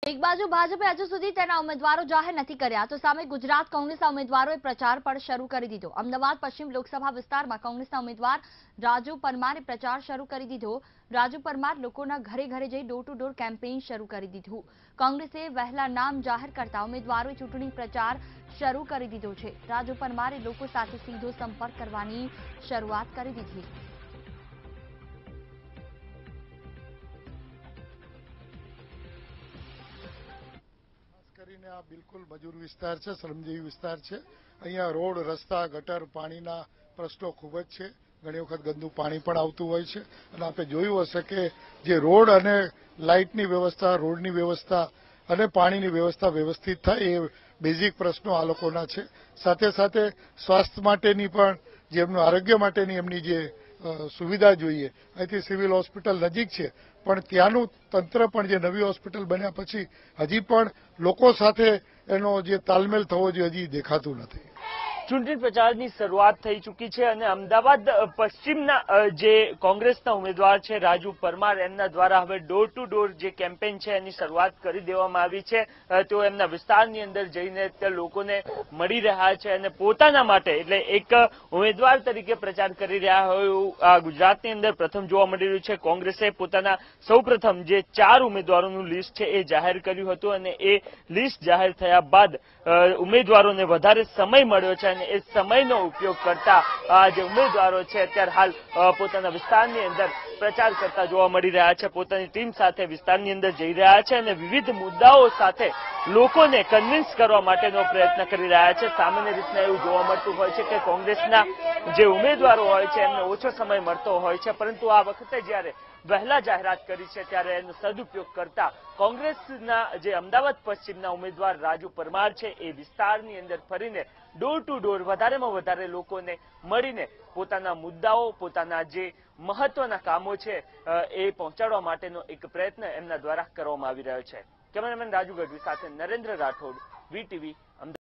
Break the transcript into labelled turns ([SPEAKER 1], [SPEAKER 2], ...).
[SPEAKER 1] એક બાજુ ભાજપે હજુ સુધી તેના ઉમેદવારો જાહેર નથી કર્યા, તો સામે ગુજરાત કોંગ્રેસના ઉમેદવારોએ પ્રચાર પણ શરૂ કરી દીધો। અમદાવાદ પશ્ચિમ લોકસભા વિસ્તારમાં કોંગ્રેસના ઉમેદવાર રાજુ પરમારે પ્રચાર શરૂ કરી દીધો। રાજુ પરમાર લોકોના ઘરે ઘરે જઈ ડોર ટુ ડોર કેમ્પેઇન શરૂ કરી દીધું। કોંગ્રેસે વહેલા નામ જાહેર કરતા ઉમેદવારોએ ચૂંટણી પ્રચાર શરૂ કરી દીધો છે। રાજુ પરમારે લોકો સાથે સીધો સંપર્ક કરવાની શરૂઆત કરી દીધી।
[SPEAKER 2] आ बिल्कुल मजूर विस्तार है, श्रमजीवी विस्तार है। अहींया रोड रस्ता गटर पाणीना प्रश्नो खूब ज छे। घणी वखत गंदू पाणी पण आवतुं होय छे अने आपणे जोयुं हशे के जे रोड अने लाइटनी व्यवस्था, रोडनी व्यवस्था अने पाणीनी व्यवस्था व्यवस्थित थाय ए बेઝિક प्रश्नो आ लोकोना छे। साथे साथे स्वास्थ्य माटेनी पण जे एमनुं आरोग्य माटेनी एमनी जे सुविधा जोईए, અહીંથી સિવિલ હોસ્પિટલ નજીક છે પણ ત્યાંનું તંત્ર પણ જે નવી હોસ્પિટલ બન્યા પછી હજી પણ લોકો સાથે એનો જે તાલમેલ થવો જોઈએ હજી દેખાતું નથી।
[SPEAKER 3] ચૂંટણી પ્રચારની શરૂઆત થઈ ચૂકી છે અને અમદાવાદ પશ્ચિમના જે કોંગ્રેસના ઉમેદવાર છે રાજુ પરમાર એમના દ્વારા હવે ડોર ટુ ડોર જે કેમ્પેઇન છે એની શરૂઆત કરી દેવામાં આવી છે। તેઓ એમના વિસ્તારની અંદર જઈને લોકોને મળી રહ્યા છે અને પોતાના માટે એટલે એક ઉમેદવાર તરીકે પ્રચાર કરી રહ્યા હોય આ ગુજરાતની અંદર પ્રથમ જોવા મળી રહ્યું છે। કોંગ્રેસે પોતાના સૌપ્રથમ જે 4 ઉમેદવારોનું લિસ્ટ છે એ જાહેર કર્યું હતું અને એ લિસ્ટ જાહેર થયા બાદ ઉમેદવારોને વધારે સમય મળ્યો છે। એ સમયનો ઉપયોગ કરતા જે ઉમેદવારો છે અત્યારે હાલ પોતાના વિસ્તારની અંદર પ્રચાર કરતા જોવા મળી રહ્યા છે। પોતાની ટીમ સાથે વિસ્તારની અંદર જઈ રહ્યા છે અને વિવિધ મુદ્દાઓ સાથે લોકોને કન્વિન્સ કરવા માટેનો પ્રયત્ન કરી રહ્યા છે। સામાન્ય રીતના એવું જોવા મળતું હોય છે કે કોંગ્રેસના જે ઉમેદવારો હોય છે એમને ઓછો સમય મળતો હોય છે, પરંતુ આ વખતે જ્યારે વહેલા જાહેરાત કરી છે ત્યારે એનો સદુપયોગ કરતા કોંગ્રેસના જે અમદાવાદ પશ્ચિમના ઉમેદવાર રાજુ પરમાર છે એ વિસ્તારની અંદર ફરીને ડોર ટુ ડોર વધારેમાં વધારે લોકોને મળીને પોતાના મુદ્દાઓ, પોતાના જે મહત્વના કામો છે એ પહોંચાડવા માટેનો એક પ્રયત્ન એમના દ્વારા કરવામાં આવી રહ્યો છે। કેમેરામેન રાજુ ગઢવી સાથે નરેન્દ્ર રાઠોડ, વીટીવી।